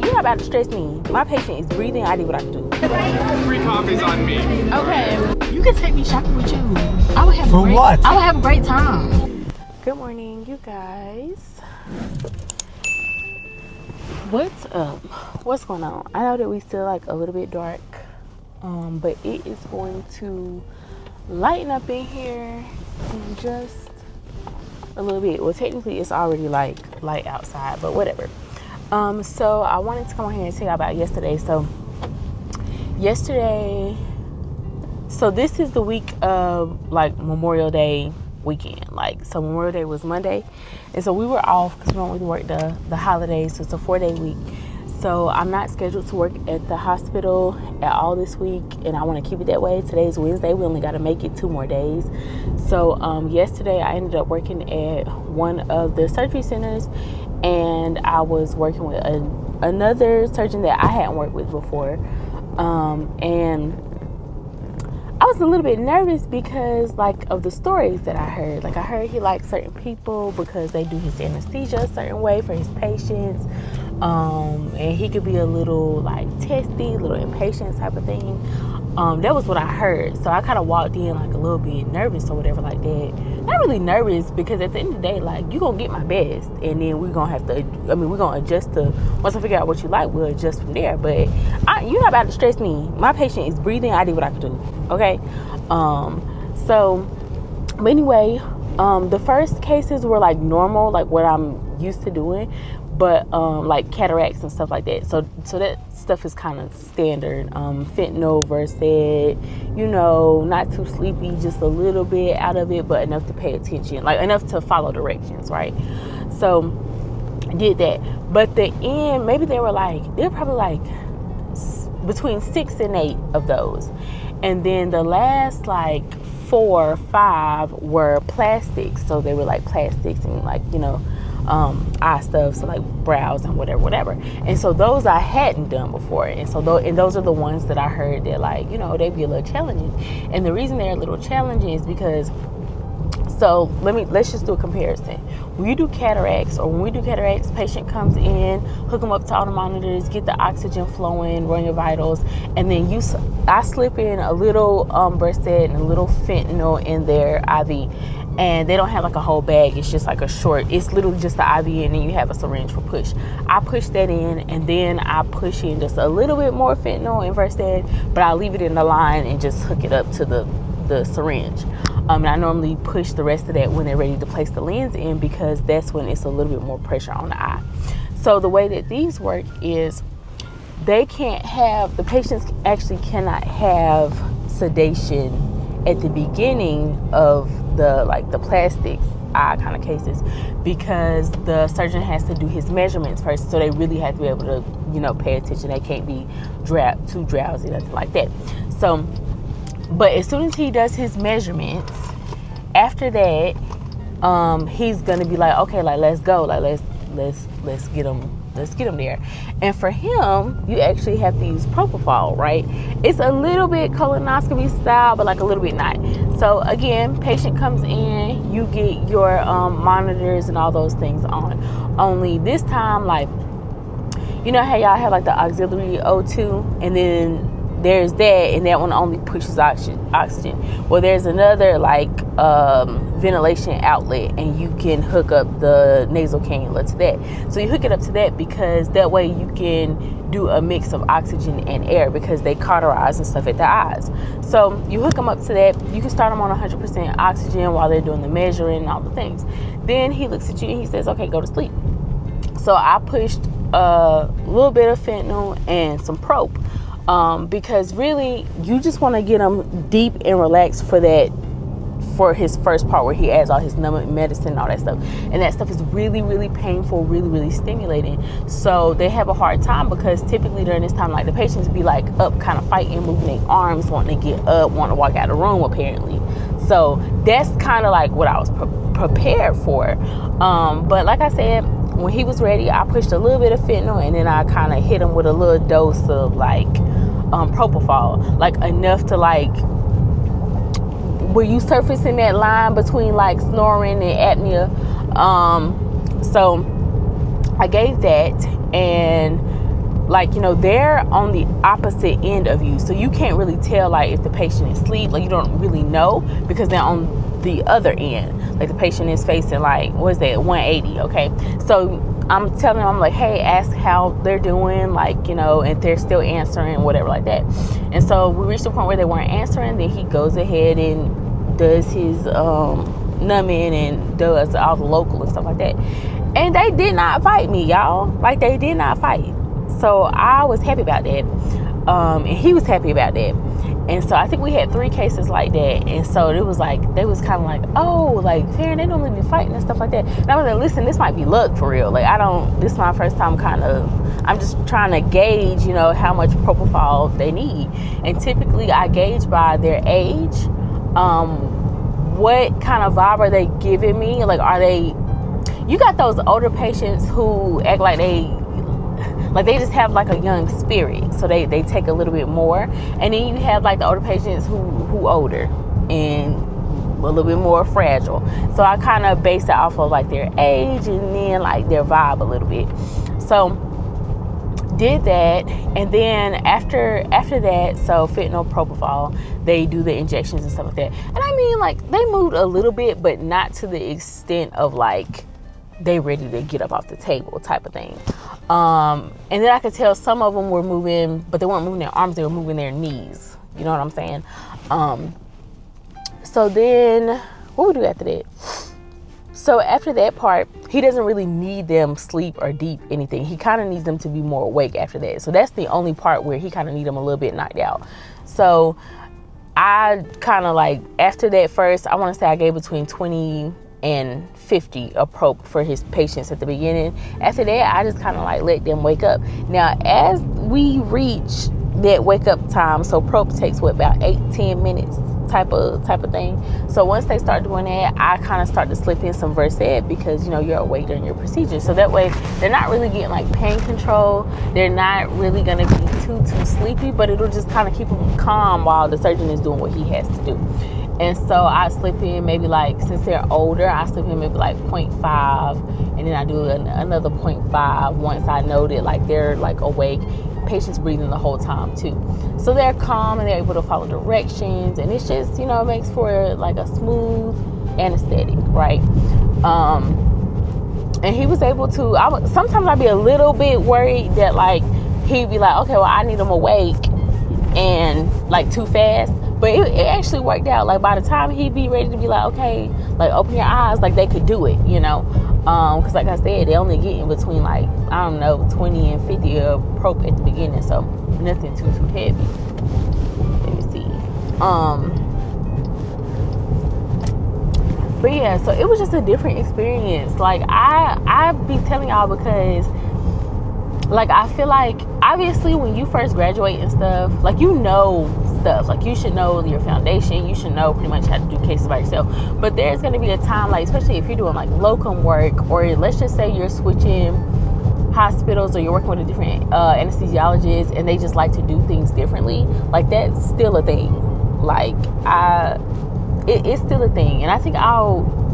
you're not about to stress me. My patient is breathing. I did what I could do. 3 copies on me. Okay. You can take me shopping with you. I would have For what? I would have a great time. Good morning, you guys. What's up? What's going on? I know that we still like a little bit dark, but it is going to lighten up in here in just a little bit. Well, technically it's already like light outside, but whatever. So I wanted to come on here and tell you about yesterday. So this is the week of like Memorial Day weekend. Like, so Memorial Day was Monday, and so we were off because we don't really work the holidays. So it's a 4-day week. So I'm not scheduled to work at the hospital at all this week, and I want to keep it that way. Today's Wednesday. We only got to make it 2 more days. So yesterday I ended up working at one of the surgery centers, and I was working with another surgeon that I hadn't worked with before, and I was a little bit nervous because like of the stories that I heard. Like, I heard he likes certain people because they do his anesthesia a certain way for his patients, and he could be a little like testy, a little impatient type of thing. That was what I heard. So I kind of walked in like a little bit nervous or whatever like that. Not really nervous, because at the end of the day, like, you're going to get my best. And then we're going to have to, we're going to adjust to, once I figure out what you like, we'll adjust from there. But you're not about to stress me. My patient is breathing. I did what I could do. Okay? But anyway, the first cases were like normal, like what I'm used to doing. But like cataracts and stuff like that. So that stuff is kind of standard. Fentanyl, Versed, not too sleepy, just a little bit out of it, but enough to pay attention, like enough to follow directions, right? So did that. But the end, maybe they were probably like between 6 and 8 of those. And then the last like 4 or 5 were plastics. So they were like plastics and like, eye stuff, so like brows and whatever. And so those I hadn't done before. And so those are the ones that I heard that like, they'd be a little challenging. And the reason they're a little challenging is because, so let's just do a comparison. When we do cataracts, patient comes in, hook them up to all the monitors, get the oxygen flowing, run your vitals, and then I slip in a little Versed and a little fentanyl in their IV. And they don't have like a whole bag. It's just like it's literally just the IV, and then you have a syringe for push. I push that in, and then I push in just a little bit more fentanyl and Versed, but I leave it in the line and just hook it up to the syringe. And I normally push the rest of that when they're ready to place the lens in, because that's when it's a little bit more pressure on the eye. So the way that these work is the patients actually cannot have sedation at the beginning of the plastics eye kind of cases, because the surgeon has to do his measurements first. So they really have to be able to, pay attention. They can't be too drowsy, nothing like that. So, but as soon as he does his measurements, after that, he's gonna be like, okay, like, let's go, like, let's get him there. And for him, you actually have to use propofol, right? It's a little bit colonoscopy style, but like a little bit not. So again, patient comes in, you get your monitors and all those things on. Only this time, like, how y'all have like the auxiliary O2, and then there's that, and that one only pushes oxygen. Well, there's another like ventilation outlet, and you can hook up the nasal cannula to that. So you hook it up to that because that way you can do a mix of oxygen and air, because they cauterize and stuff at the eyes. So you hook them up to that. You can start them on 100% oxygen while they're doing the measuring and all the things. Then he looks at you and he says, okay, go to sleep. So I pushed a little bit of fentanyl and some prop. Because really you just want to get him deep and relaxed for his first part, where he adds all his numbing medicine and all that stuff. And that stuff is really, really painful, really, really stimulating. So they have a hard time, because typically during this time, like, the patients be like up kind of fighting, moving their arms, wanting to get up, wanting to walk out of the room apparently. So that's kind of like what I was prepared for. But like I said, when he was ready, I pushed a little bit of fentanyl, and then I kind of hit him with a little dose of like propofol, like enough to like where you surfacing that line between like snoring and apnea. So I gave that, and like, you know, they're on the opposite end of you, so you can't really tell like if the patient is asleep. Like, you don't really know because they're on the other end. Like, the patient is facing like, what is that, 180. Okay, so I'm telling them, I'm like, hey, ask how they're doing, like, you know, and they're still answering, whatever like that. And so we reached the point where they weren't answering. Then he goes ahead and does his numbing and does all the local and stuff like that. And they did not fight me, y'all. Like, they did not fight. So I was happy about that. And he was happy about that. And so I think we had 3 cases like that. And so it was like, they was kind of like, oh, like, Farren, they don't really be fighting and stuff like that. And I was like, listen, this might be luck for real. Like, this is my first time I'm just trying to gauge, you know, how much propofol they need. And typically I gauge by their age. What kind of vibe are they giving me? Like, you got those older patients who act like they just have like a young spirit, so they take a little bit more. And then you have like the older patients who older and a little bit more fragile. So I kind of base it off of like their age and then like their vibe a little bit. So did that, and then after that, so fentanyl, propofol, they do the injections and stuff like that. And I mean, like, they moved a little bit, but not to the extent of like they ready to get up off the table type of thing. And then I could tell some of them were moving, but they weren't moving their arms, they were moving their knees. You know what I'm saying? So then, what would we do after that? So after that part, he doesn't really need them sleep or deep anything. He kind of needs them to be more awake after that. So that's the only part where he kind of need them a little bit knocked out. So I kind of like, after that first, I want to say I gave between 20 and 50 a prop for his patients at the beginning. After that, I just kind of like let them wake up. Now, as we reach that wake up time, so prop takes about 8-10 minutes type of thing. So once they start doing that, I kind of start to slip in some Versed, because, you know, you're awake during your procedure. So that way they're not really getting like pain control. They're not really going to be too sleepy, but it'll just kind of keep them calm while the surgeon is doing what he has to do. And so I slip in maybe like, since they're older, I slip in maybe like 0.5, and then I do another 0.5 once I know that like they're like awake. Patients breathing the whole time too. So they're calm and they're able to follow directions, and it's just, you know, it makes for like a smooth anesthetic, right? And he was able to, sometimes I'd be a little bit worried that like, he'd be like, okay, well, I need them awake and like too fast. But it actually worked out. Like, by the time he'd be ready to be like, okay, like, open your eyes, like, they could do it, you know? Because like I said, they only get in between like, I don't know, 20 and 50 of prop at the beginning, so nothing too heavy. Let me see. But yeah, so it was just a different experience. Like, I be telling y'all, because like, I feel like, obviously, when you first graduate and stuff, like, you know stuff. Like, you should know your foundation. You should know pretty much how to do cases by yourself. But there's going to be a time, like, especially if you're doing, like, locum work, or let's just say you're switching hospitals, or you're working with a different anesthesiologist, and they just like to do things differently. Like, that's still a thing. Like, it's still a thing. And I think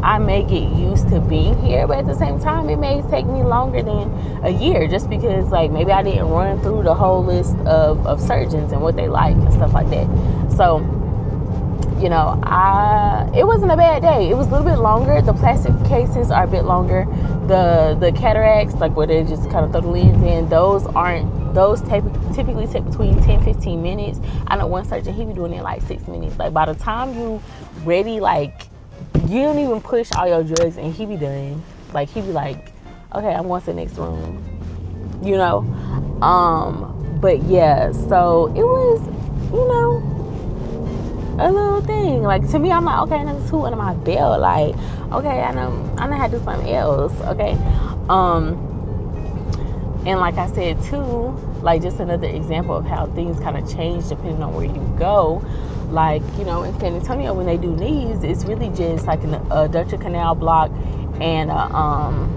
I may get used to being here, but at the same time, it may take me longer than a year, just because like maybe I didn't run through the whole list of surgeons and what they like and stuff like that. So, you know, it wasn't a bad day. It was a little bit longer. The plastic cases are a bit longer. The cataracts, like where they just kind of throw the lens in, those typically take between 10-15 minutes. I know one surgeon, he be doing it in like 6 minutes. Like, by the time you ready, like, you don't even push all your drugs and he be done. Like, he be like, okay, I'm going to the next room, you know? But yeah, so it was, you know, a little thing. Like, to me, I'm like, okay, another tool under my belt. Like, okay, I know how to do something else, okay? And like I said too, like, just another example of how things kind of change depending on where you go. Like, you know, in San Antonio, when they do knees, it's really just like an adductor canal block and I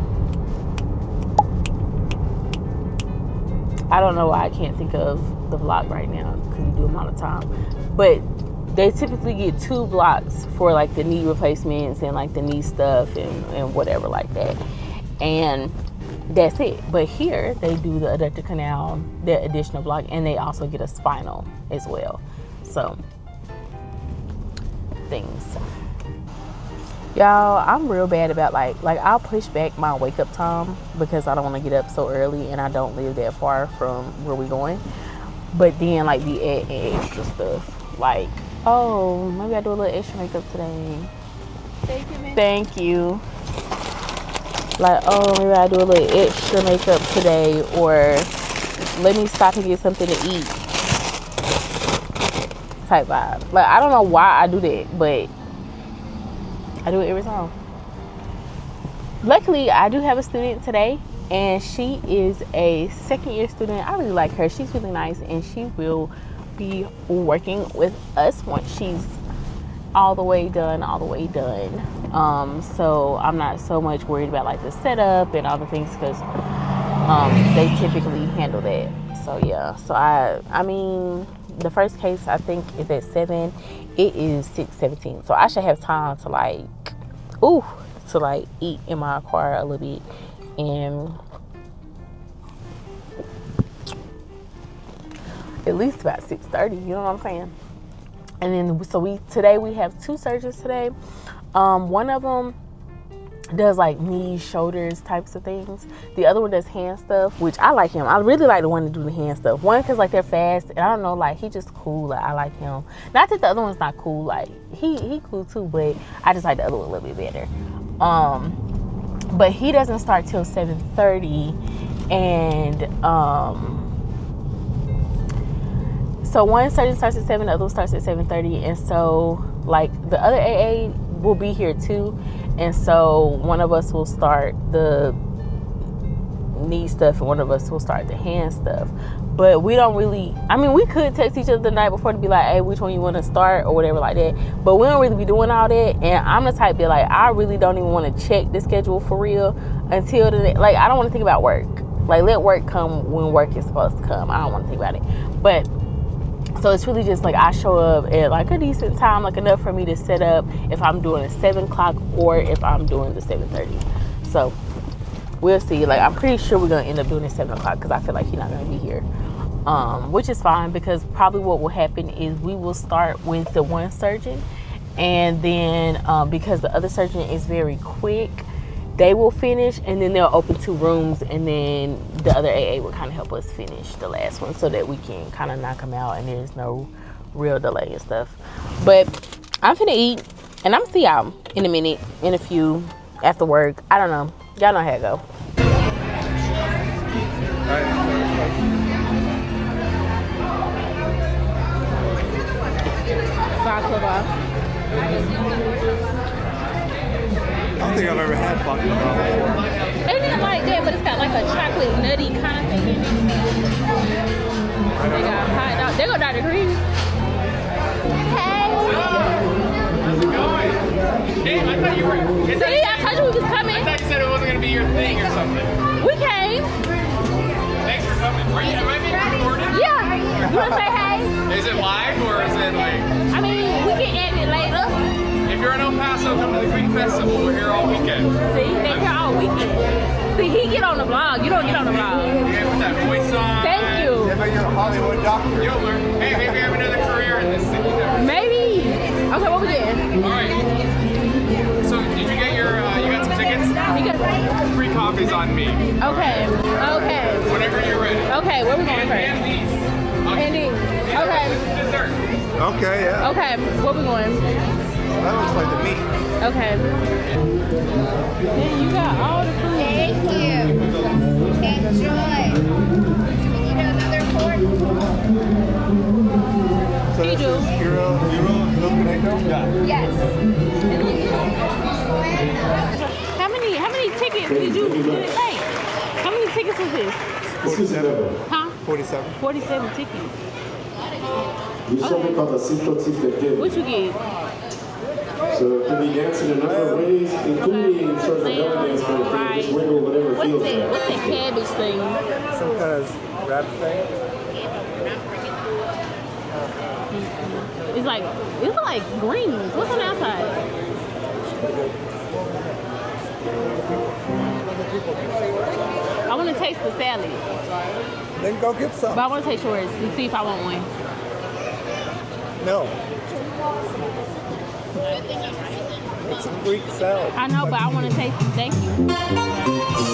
don't know why I can't think of the block right now, because we do them all the time. But they typically get 2 blocks for like the knee replacements and like the knee stuff and whatever like that. And that's it. But here they do the adductor canal, the additional block, and they also get a spinal as well. So things. Y'all, I'm real bad about like I'll push back my wake up time because I don't want to get up so early, and I don't live that far from where we going. But then like the extra stuff, like, oh, maybe I do a little extra makeup today. Thank you, man. Thank you. Like, oh, maybe I do a little extra makeup today, or let me stop and get something to eat type vibe. Like, I don't know why I do that, but I do it every time. Luckily, I do have a student today, and she is a second-year student. I really like her. She's really nice, and she will be working with us once she's all the way done. So I'm not so much worried about like the setup and all the things because they typically handle that. So yeah, so I mean the first case I think is at 7. It is 6:17, so I should have time to like eat in my car a little bit and at least about 6:30. You know what I'm saying? And then so today we have 2 surgeons today. One of them does like knees, shoulders types of things. The other one does hand stuff, which I like him. I really like the one to do the hand stuff. One because like they're fast, and I don't know, like he just cool. Like I like him. Not that the other one's not cool. Like he cool too, but I just like the other one a little bit better. But he doesn't start till 7:30, and so one surgeon starts at 7, the other one starts at 7:30, and so like the other AA will be here too, and so one of us will start the knee stuff and one of us will start the hand stuff. But we don't really, I mean, we could text each other the night before to be like, hey, which one you want to start or whatever like that, but we don't really be doing all that. And I'm the type that like I really don't even want to check the schedule for real until like I don't want to think about work. Like let work come when work is supposed to come. I don't want to think about it. But so it's really just like I show up at like a decent time, like enough for me to set up if I'm doing a 7 o'clock or if I'm doing the 7:30. So we'll see. Like I'm pretty sure we're gonna end up doing it 7 o'clock because I feel like he's not gonna be here, which is fine because probably what will happen is we will start with the one surgeon, and then because the other surgeon is very quick, they will finish, and then they'll open 2 rooms, and then the other AA will kind of help us finish the last one so that we can kind of knock them out and there's no real delay and stuff. But I'm finna eat, and I'm gonna see y'all in a minute, in a few, after work. I don't know. Y'all know how it go. I don't think I've ever had baklava before. It's not like that, but it's got like a chocolate nutty kind of thing in it. They got hot dog. There go Dr. Karim. Hey. How's it going? Hey, I thought you were. See, I told you we was coming. I thought you said it wasn't going to be your thing or something. We came. Thanks for coming. Am I being recorded? Yeah. You want to say hey? Is it live or is it like... I mean, we can end it later. If you're in El Paso, come to the Greek Festival. We're here all weekend. See, they here all weekend. See, he get on the vlog. You don't get on the vlog. Yeah, with that voice on. Thank you. Yeah, but you're a Hollywood doctor. You'll learn. Hey, maybe I have another career in this city. Maybe. Okay, what we getting? All right. So, did you get your, you got some tickets? You got 3 copies on me. Okay. Okay. Whenever you're ready. Okay, where we going first? And these. And these. Okay. Dessert. Okay, yeah. Okay, where we going? That looks like the meat. Okay. Man, you got all the food. Thank you. Enjoy. Do we need another fork? So You this do. is Hero Illuminator? Yeah. Yes. How many tickets did it take? How many tickets was this? 47. Huh? 47. 47 tickets. Nous sommes par la symptotique de Kevin. What you get? So it can be dancing in a number of ways, including sort of a belly dance kind of thing. Just wiggle whatever What's feels that? good. What's that cabbage thing? Some kind of wrap thing. It's like greens. What's on the outside? I want to taste the salad. Then go get some. But I want to taste yours to see if I want one. No. It's a Greek salad. I know, but I want to taste it. Thank you.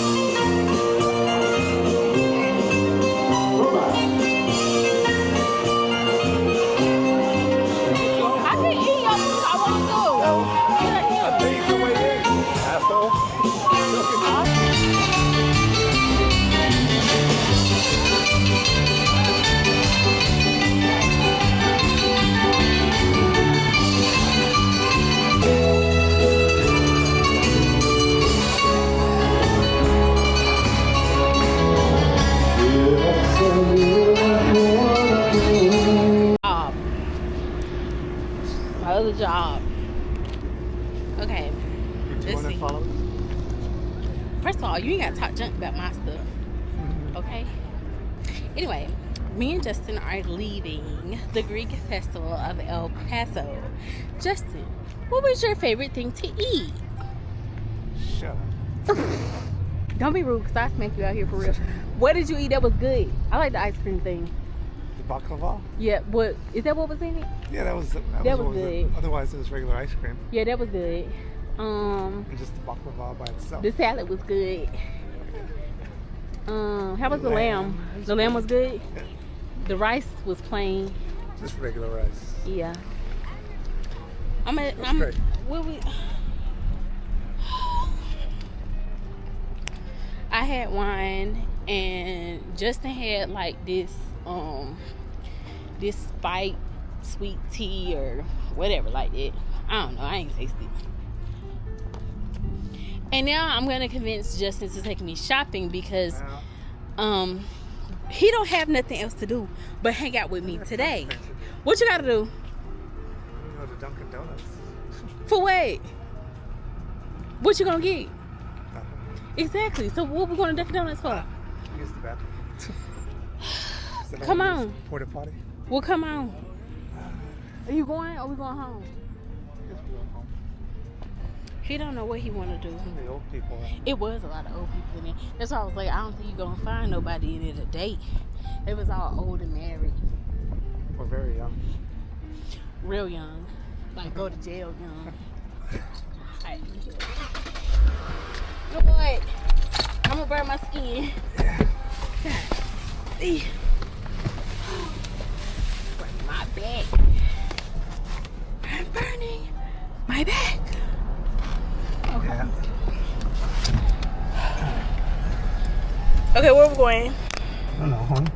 I can eat your food. I want to. I paid your way in, asshole. My other job. Okay. Let's see. First of all, you ain't got to talk junk about my stuff. Okay? Anyway, me and Justin are leaving the Greek festival of El Paso. Justin, what was your favorite thing to eat? Shut up. Don't be rude, because I smack you out here for real. What did you eat that was good? I like the ice cream thing. The baklava? Yeah, what is that what was in it? Yeah, that was That was good. Otherwise, it was regular ice cream. Yeah, that was good. And just the baklava by itself. The salad was good. How was the lamb? The lamb was good? Yeah. The rice was plain. Just regular rice. Yeah. Great. I had wine and Justin had like this spiked sweet tea or whatever like that. I don't know. I ain't tasted it. And now I'm gonna convince Justin to take me shopping because he don't have nothing else to do but hang out with me today. What you gotta do? You go to Dunkin' Donuts. For what? What you gonna get? Nothing. Exactly. So what we going to Dunkin' Donuts for? Use the bathroom. Is that Come how you on. use Porta potty. Well, come on. Are you going or we going home? Yes, we go home. He don't know what he want to do. The old people. It was a lot of old people in there. That's why I was like, I don't think you're going to find nobody in there to date. They was all old and married. We're very young. Real young. Like, go to jail young. Alright. You know what? I'm going to burn my skin. Yeah. God. Burn my back. I'm burning my back. Okay. Yeah. Okay, where we going? I don't know, home.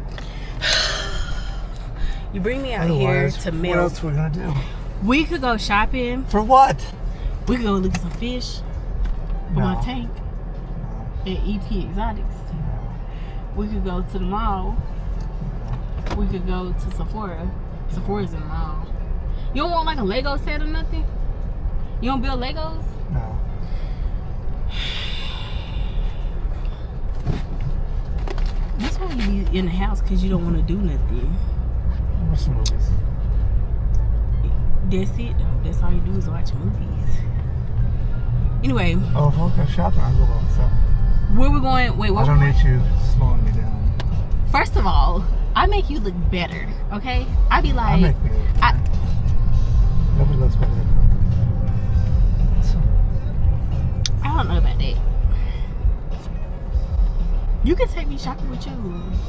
You bring me out here to What milk. else are we gonna do? We could go shopping. For what? We could go look at some fish. For No. my tank. At EP Exotics. We could go to the mall. We could go to Sephora. Sephora's in the mall. You don't want like a Lego set or nothing? You don't build Legos? No. That's why you be in the house, because you don't want to do nothing. Watch some movies. That's it though. That's all you do is watch movies. Anyway, Oh, if I go shopping, I'll go by myself. where we going? Wait, I what? don't need you slowing me down. First of all, I make you look better, okay? I be I like, make me look I- better. Nobody looks better than me. I don't know about that. You can take me shopping with you.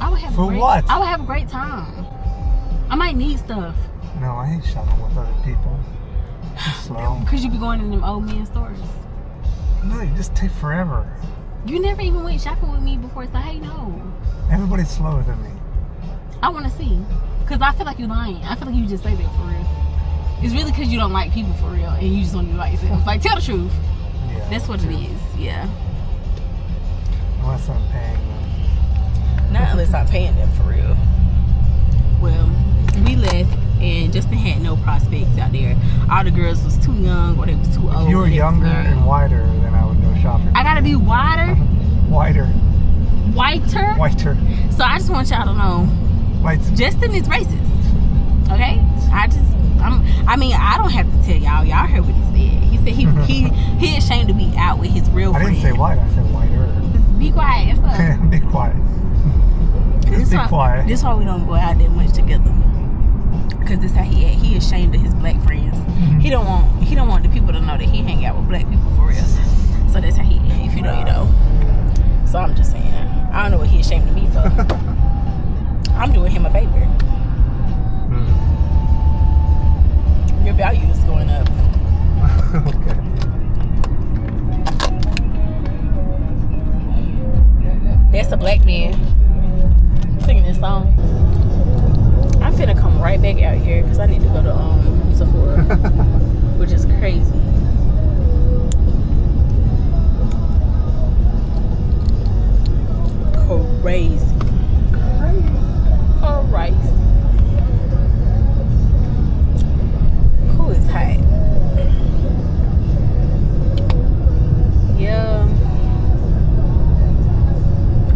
I would have For a great, what? I would have a great time. I might need stuff. No, I hate shopping with other people. It's slow. Because you be going in them old man stores. No, you just take forever. You never even went shopping with me before, so how you know? Everybody's slower than me. I want to see. Because I feel like you're lying. I feel like you just say that for real. It's really because you don't like people for real and you just want to be like yourself. Like, tell the truth. Yeah. That's what it is. Yeah. Unless I'm paying them. Not unless I'm paying them for real. Well, we left and Justin had no prospects out there. All the girls was too young or they was too old. If you were younger and whiter, then I would go shopping. I gotta be wider, Whiter. whiter. Whiter. So I just want y'all to know, White. Justin is racist. Okay? I don't have to tell y'all. Y'all heard what he said. He said he ashamed to be out with his real I friend. didn't say white, I said whiter. Be quiet. Fuck. Be quiet. Just be quiet. This why we don't go out that much together. Cause this how he act. He ashamed of his black friends. Mm-hmm. He don't want the people to know that he hang out with black people for real. So that's how he act. If you know, you know. So I'm just saying. I don't know what he ashamed of me for. I'm doing him a favor. Mm-hmm. Your value is going up. Okay. That's a black man singing this song. I'm finna come right back out here because I need to go to Sephora, which is crazy. Crazy. Who is hot? Yeah.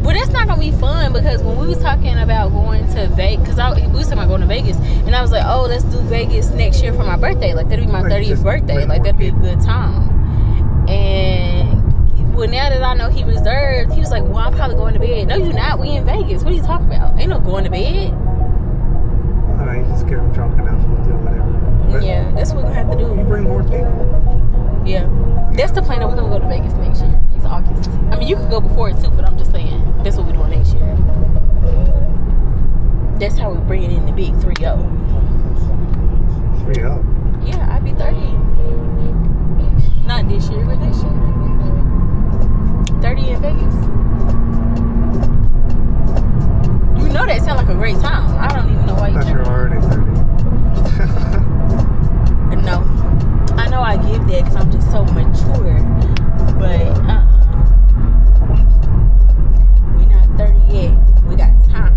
Well, that's not gonna be fun because when we was talking about going to Vegas, because we was talking about going to Vegas, and I was like, oh, let's do Vegas next year for my birthday. Like that'll be my 30th birthday. Like that'll be a good time. And well, now that I know he reserved, he was like, well, I'm probably going to bed. No, you're not. We in Vegas. What are you talking about? Ain't no going to bed. I know, you just get them drunk enough and do whatever. But yeah, that's what we're gonna have to you do. bring more people. Yeah, that's the plan. That we're gonna go to Vegas next year. It's August. I mean, you could go before it too, but I'm just saying that's what we're doing next year. That's how we're bringing in the big 3-0. 3-0. Yeah, I'd be 30. Not this year, but next year. 30 in Vegas. You know that sounds like a great time. I don't even know why you I thought you were already 30. No. I know I give that because I'm just so mature. But, we not 30 yet. We got time.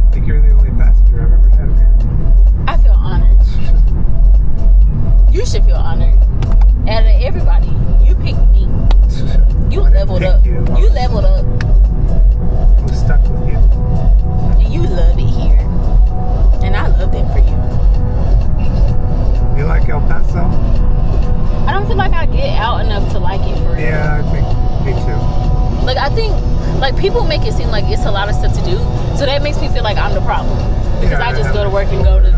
I think you're the only passenger I've ever had here. I feel honored. You should feel honored. Out of everybody, you picked me. You leveled up. You leveled up. I'm stuck with you. And you love it here. And I love it for you. You like El Paso? I don't feel like I get out enough to like it for real. Yeah, I think me too. Like, I think, like, people make it seem like it's a lot of stuff to do. So that makes me feel like I'm the problem. Because Yeah, I just go to work and go to